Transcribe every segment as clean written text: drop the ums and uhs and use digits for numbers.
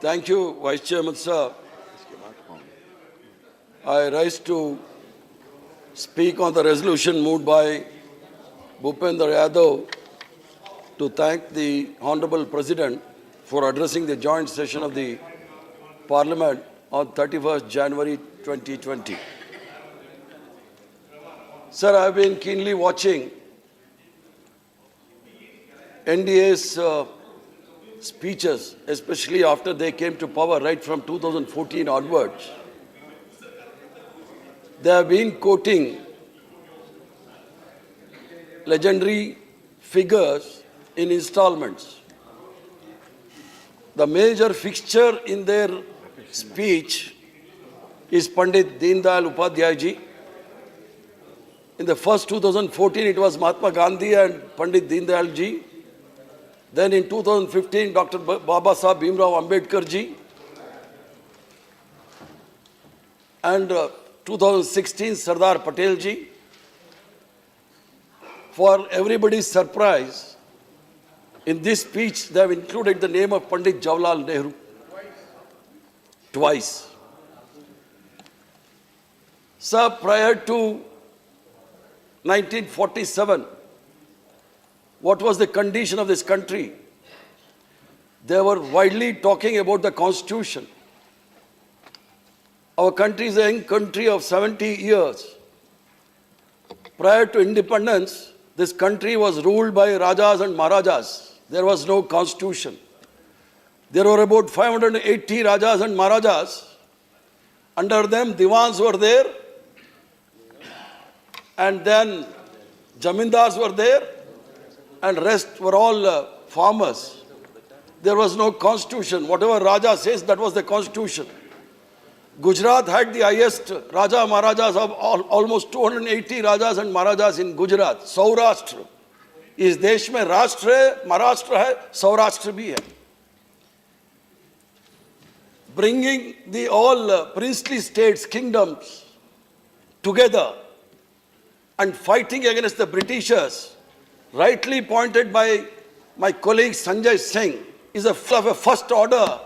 Thank you, Vice Chairman, sir. I rise to speak on the resolution moved by Bhupendra Yadav to thank the Honorable President for addressing the joint session of the Parliament on 31st January 2020. Sir, I have been keenly watching NDA's speeches, especially after they came to power right from 2014 onwards. They have been quoting legendary figures in installments. The major fixture in their speech is Pandit Deen Dayal Upadhyay ji. In the first 2014, it was Mahatma Gandhi and Pandit Deen Dayal ji. Then in 2015, Dr. Baba Sahib Bhimrao Ambedkar ji. And 2016, Sardar Patel ji. For everybody's surprise, in this speech, they have included the name of Pandit Jawaharlal Nehru. Twice. Sir, prior to 1947, what was the condition of this country? They were widely talking about the Constitution. Our country is a young country of 70 years. Prior to independence, this country was ruled by Rajas and Maharajas. There was no Constitution. There were about 580 Rajas and Maharajas. Under them, Diwans were there. And then Jamindars were there. And rest were all farmers. There was no Constitution. Whatever Raja says, that was the Constitution. Gujarat had the highest Raja Maharajas of almost 280 Rajas and Maharajas in Gujarat. Saurashtra. इस देश में राष्ट्र है, महाराष्ट्र है, सौराष्ट्र भी है. Bringing the all princely states, kingdoms together and fighting against the Britishers, rightly pointed by my colleague Sanjay Singh, is a first order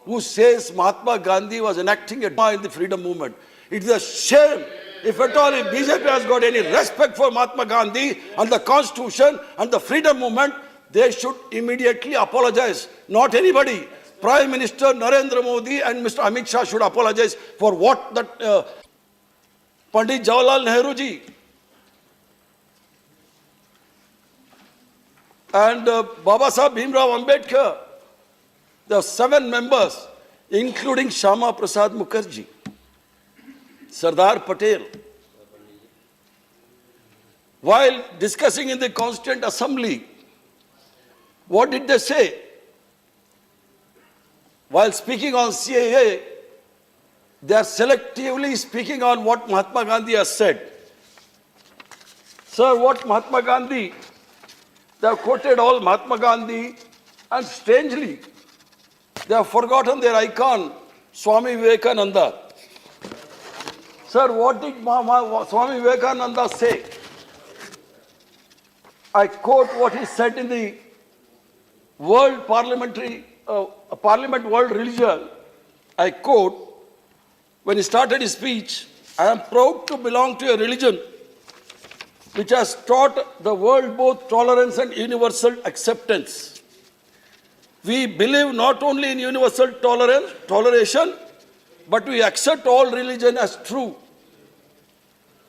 who says Mahatma Gandhi was enacting a in the freedom movement. It is a shame. If at all, if BJP has got any respect for Mahatma Gandhi and the Constitution and the freedom movement, they should immediately apologize. Not anybody. Prime Minister Narendra Modi and Mr. Amit Shah should apologize for what that Pandit Jawaharlal Nehru ji and Baba Sahib Bhimrao Ambedkar, the 7 members, including Shyama Prasad Mukherjee, Sardar Patel, while discussing in the Constituent Assembly, what did they say? While speaking on CAA, they are selectively speaking on what Mahatma Gandhi has said. Sir, what Mahatma Gandhi, they have quoted all Mahatma Gandhi, and strangely, they have forgotten their icon, Swami Vivekananda. Sir, what did Swami Vivekananda say? I quote what he said in the World Parliament World Religion. I quote, when he started his speech, I am proud to belong to a religion which has taught the world both tolerance and universal acceptance. We believe not only in universal toleration, but we accept all religion as true.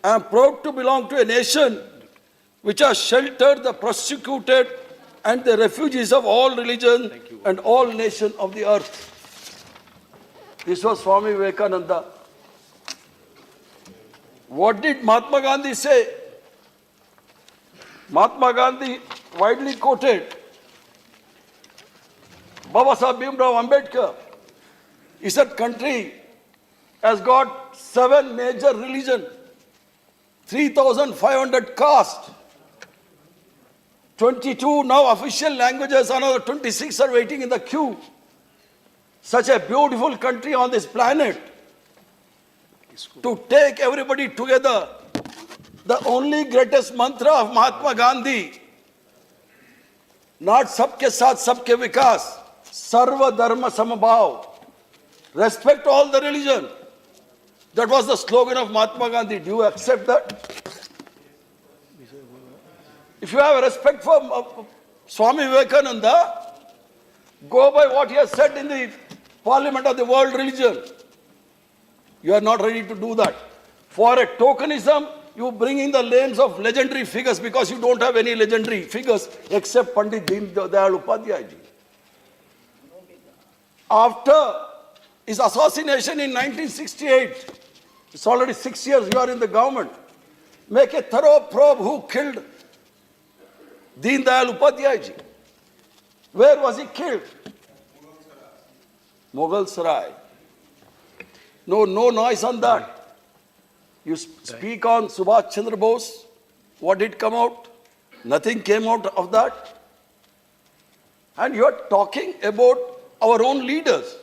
I am proud to belong to a nation which has sheltered the persecuted and the refugees of all religions and all nations of the earth. This was Swami Vivekananda. What did Mahatma Gandhi say? Mahatma Gandhi, widely quoted, Baba Sahib Bhimrao Ambedkar, he said, country has got 7 major religions, 3,500 castes, 22 now official languages, another 26 are waiting in the queue. Such a beautiful country on this planet. To take everybody together, the only greatest mantra of Mahatma Gandhi, not sabke saath sabke vikas, sarva dharma samabhav, respect all the religion. That was the slogan of Mahatma Gandhi. Do you accept that? If you have respect for Swami Vivekananda, go by what he has said in the Parliament of the World Religion. You are not ready to do that. For a tokenism, you bring in the names of legendary figures because you don't have any legendary figures except Pandit Deen Dayal Upadhyay ji. After his assassination in 1968, it's already 6 years you are in the government, make a thorough probe who killed Deen Dayal Upadhyay ji. Where was he killed? Mughal Sarai. No noise on that. You speak on Subhash Chandra Bose. What did come out? Nothing came out of that. And you are talking about our own leaders.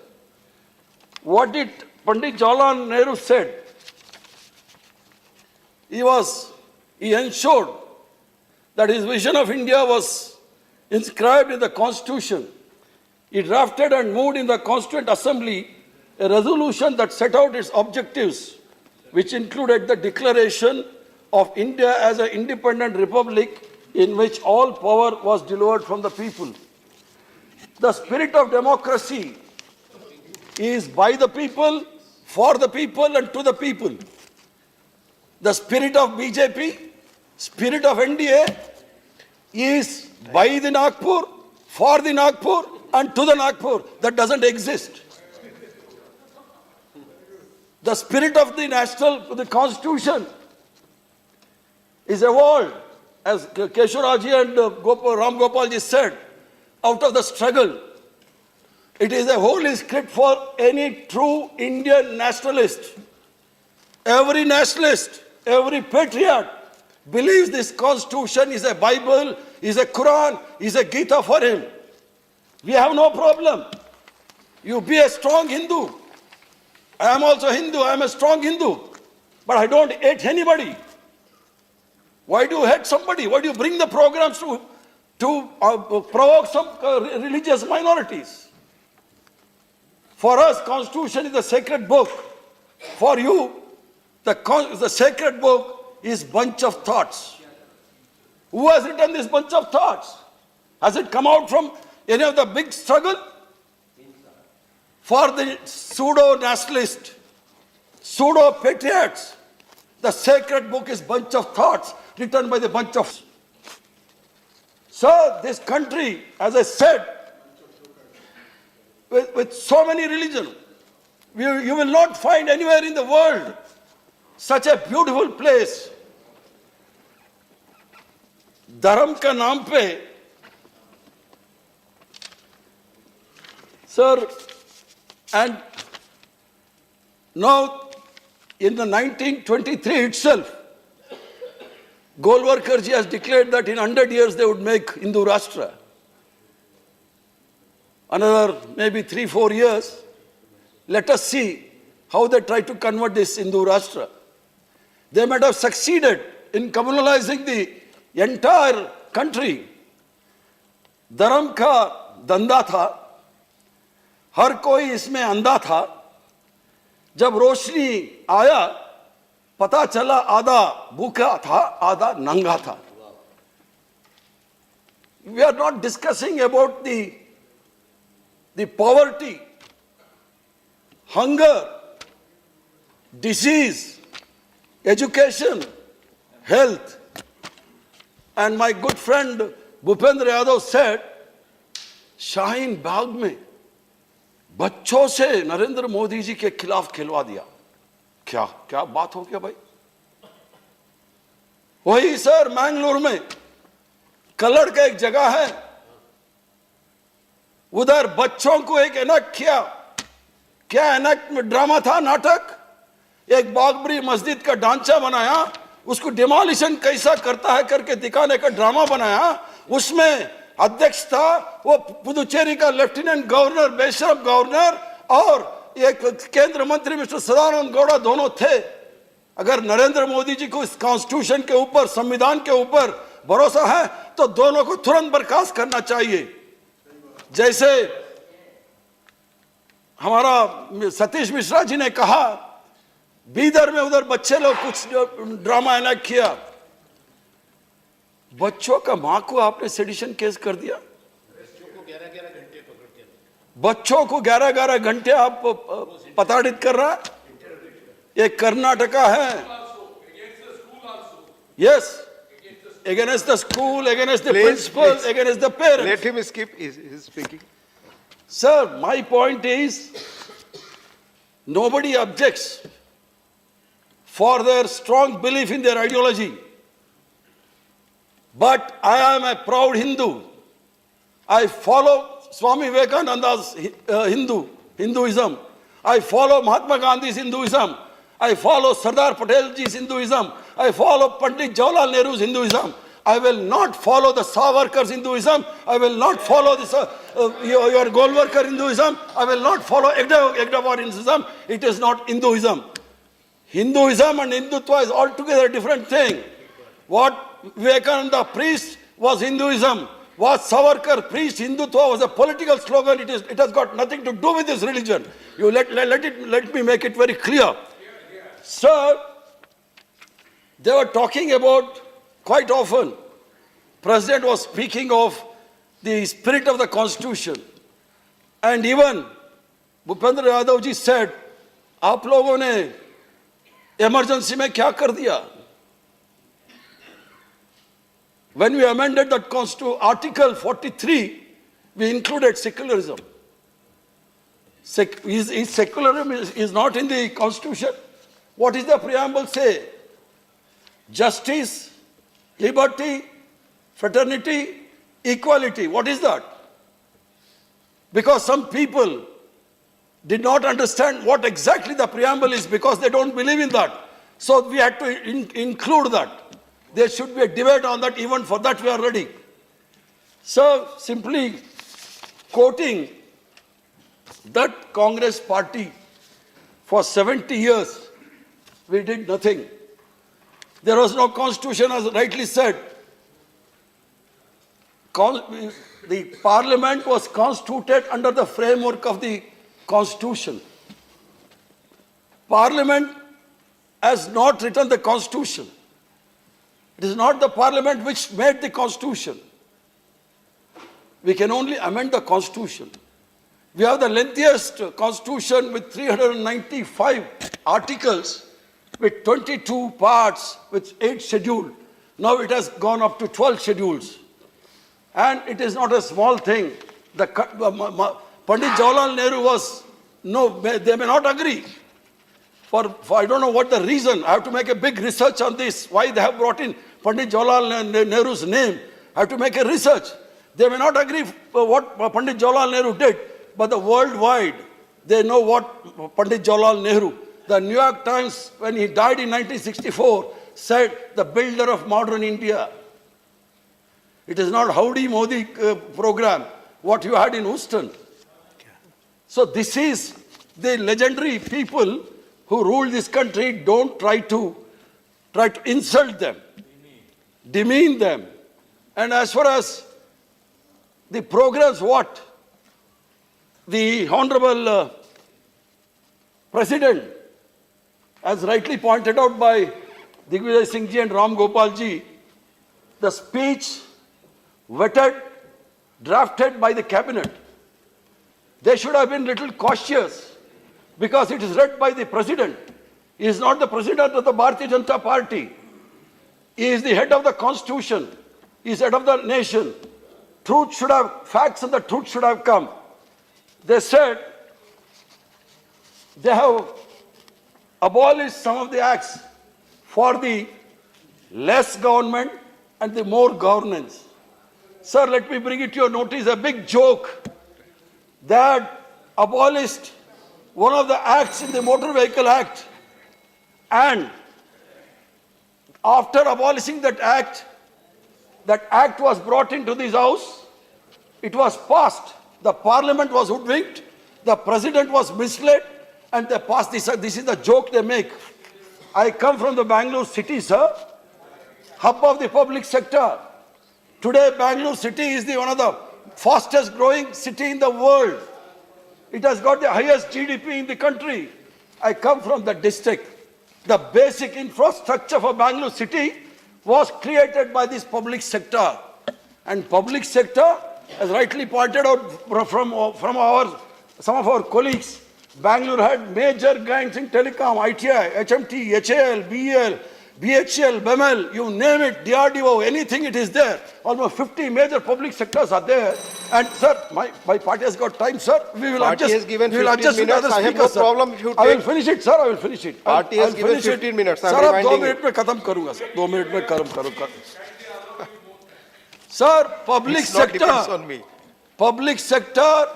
What did Pandit Jawaharlal Nehru said? He ensured that his vision of India was inscribed in the Constitution. He drafted and moved in the Constituent Assembly a resolution that set out its objectives, which included the declaration of India as an independent republic in which all power was delivered from the people. The spirit of democracy is by the people, for the people, and to the people. The spirit of BJP, spirit of NDA is by the Nagpur, for the Nagpur, and to the Nagpur. That doesn't exist. The spirit of the Constitution is evolved, as Keshwaraji and Ram Gopalji said, out of the struggle. It is a holy script for any true Indian nationalist. Every nationalist, every patriot believes this Constitution is a Bible, is a Quran, is a Gita for him. We have no problem. You be a strong Hindu. I am also Hindu, I am a strong Hindu. But I don't hate anybody. Why do you hate somebody? Why do you bring the programs to provoke some religious minorities? For us, Constitution is a sacred book. For you, the sacred book is bunch of thoughts. Who has written this bunch of thoughts? Has it come out from any of the big struggle? For the pseudo-nationalists, pseudo-patriots, the sacred book is bunch of thoughts written by the bunch of... So this country, as I said, with so many religions, you will not find anywhere in the world such a beautiful place. Dharam ka naam pe, sir, and now in the 1923 itself, Golwalkar ji has declared that in 100 years they would make Hindu Rashtra. Another maybe 3-4 years, let us see how they try to convert this Hindu Rashtra. They might have succeeded in communalizing the entire country. धर्म का धंधा था, हर कोई इसमें अंधा था. जब रोशनी आया, पता चला आधा भूखा था, आधा नंगा था. We are not discussing about the poverty, hunger, disease, education, health. And my good friend Bhupendra Yadav said, Shaheen Bagh में बच्चों से नरेंद्र मोदी जी के खिलाफ खिलवा दिया. क्या बात हो गया भाई? वही सर मैंगलोर में कलड़ का एक जगह है, उधर बच्चों को एक एनक किया. क्या एनक में ड्रामा था, नाटक? एक बागबरी मस्जिद का ढांचा बनाया, उसको डिमोलिशन कैसा करता है करके दिखाने का ड्रामा बनाया. उसमें अध्यक्ष था वो पुदुचेरी का लेफ्टिनेंट गवर्नर, बेशरफ गवर्नर, और एक केंद्र मंत्री मिस्टर सदानंद गौड़ा दोनों थे. अगर नरेंद्र मोदी जी को इस कॉन्स्टिट्यूशन के ऊपर, संविधान के ऊपर भरोसा है तो दोनों को तुरंत बर्खास्त करना चाहिए. जैसे हमारा सतीश मिश्रा जी ने कहा बीदर में उधर बच्चे लोग कुछ ड्रामा एनेक्ट किया, बच्चों का मां को आपने सेडिशन केस कर दिया, बच्चों को 11-11 घंटे आप प्रताड़ित कर रहा है। ये कर्नाटका है। Yes, against the school, against the principal, against the parents. Let him skip his speaking. Sir, my point is, nobody objects for their strong belief in their ideology. But I am a proud Hindu. I follow Swami Vivekananda's Hinduism. I follow Mahatma Gandhi's Hinduism. I follow Sardar Patelji's Hinduism. I follow Pandit Jawaharlal Nehru's Hinduism. I will not follow the Savarkar's Hinduism. I will not follow this, your Golwarkar Hinduism. I will not follow Egdavar Hinduism. It is not Hinduism. Hinduism and Hindutva is altogether a different thing. What Vivekananda preached was Hinduism. What Savarkar preached, Hindutva, was a political slogan. It has got nothing to do with this religion. You let me make it very clear. Sir, they were talking about, quite often, President was speaking of the spirit of the Constitution. And even Bhupendra Yadav ji said, आप लोगों ने emergency में क्या कर दिया? When we amended that Article 43, we included secularism. Secularism is not in the Constitution. What does the preamble say? Justice, liberty, fraternity, equality. What is that? Because some people did not understand what exactly the preamble is because they don't believe in that. So we had to include that. There should be a debate on that. Even for that we are ready. So simply quoting that Congress party, for 70 years we did nothing. There was no constitution, as rightly said. The parliament was constituted under the framework of the constitution. Parliament has not written the constitution. It is not the parliament which made the constitution. We can only amend the constitution. We have the lengthiest constitution with 395 articles, with 22 parts, with 8 schedules. Now it has gone up to 12 schedules. And it is not a small thing. Pandit Jawaharlal Nehru was, no, they may not agree. For I don't know what the reason. I have to make a big research on this. Why they have brought in Pandit Jawaharlal Nehru's name. I have to make a research. They may not agree what Pandit Jawaharlal Nehru did, but the worldwide, they know what Pandit Jawaharlal Nehru. The New York Times, when he died in 1964, said the builder of modern India. It is not Howdy Modi program, what you had in Houston. So this is the legendary people who rule this country. Don't try to insult them, demean them. And as far as the programs, what the Honorable President, as rightly pointed out by Digvijay Singh ji and Ram Gopal ji, the speech vetted, drafted by the cabinet. They should have been little cautious because it is read by the president. He is not the president of the Bharatiya Janata Party. He is the head of the constitution. He is head of the nation. Truth should have, facts and the truth should have come. They said they have abolished some of the acts for the less government and the more governance. Sir, let me bring it to your notice, a big joke that abolished one of the acts in the Motor Vehicle Act, and after abolishing that act was brought into this house, it was passed. The parliament was hoodwinked, the president was misled, and they passed this. This is the joke they make. I come from the Bangalore city, sir, hub of the public sector. Today, Bangalore city is one of the fastest growing city in the world. It has got the highest GDP in the country. I come from the district. The basic infrastructure for Bangalore city was created by this public sector. And public sector, as rightly pointed out from some of our colleagues, Bangalore had major gangs in telecom, ITI, HMT, HAL, BEL, BHL, BML, you name it, DRDO, anything it is there. Almost 50 major public sectors are there. And sir, my party has got time, sir. We will Party adjust. has given we will 15 adjust with minutes. other I have speakers, no problem if you I will take- finish it, sir. I will finish it. Party has given 15 minutes. I am Sir, अब 2 reminding minute में खत्म करूंगा sir. 2 minute में करूंगा. Sir, public It's not depends sector. on me. Public sector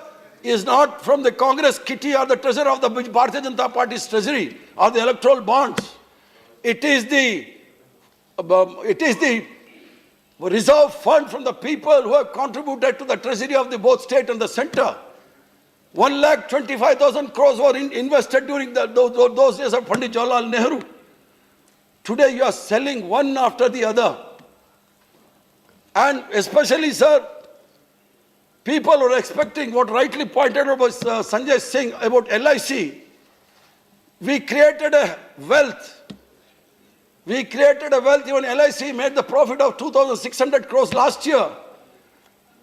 is not from the Congress kitty or the treasury of the Bharatiya Janata Party's treasury or the electoral bonds. It is the reserve fund from the people who have contributed to the treasury of the both state and the center. 1,25,000 crores were invested during those days of Pandit Jawaharlal Nehru. Today you are selling one after the other. And especially, sir, people were expecting what rightly pointed out by Sanjay Singh about LIC. We created a wealth. Even LIC made the profit of 2,600 crores last year.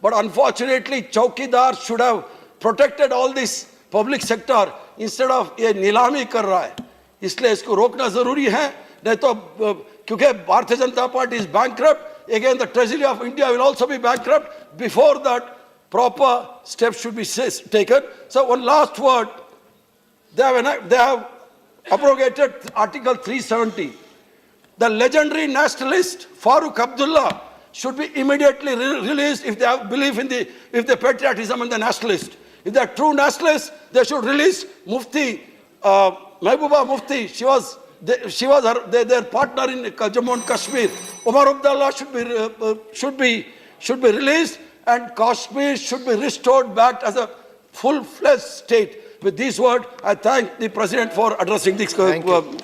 But unfortunately, Chowkidar should have protected all this public sector instead of ये नीलामी कर रहा है. इसलिए इसको रोकना जरूरी है. नहीं तो क्योंकि Bharatiya Janata party is bankrupt. Again, the Treasury of India will also be bankrupt. Before that, proper steps should be taken. So one last word. They have abrogated Article 370. The legendary nationalist Farooq Abdullah should be immediately released if they have belief in the patriotism and the nationalist. If they are true nationalists, they should release Mufti Mehbooba Mufti. She was their partner in Jammu and Kashmir. Umar Abdullah should be released, and Kashmir should be restored back as a full-fledged state. With these words, I thank the President for addressing this.